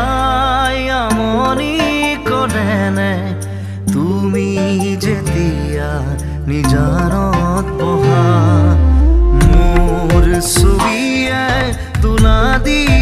দেখাই আমনি কৰেনে তুমি যেতিয়া নিজানত বহা মোৰ ছবিয়ে তোলা দি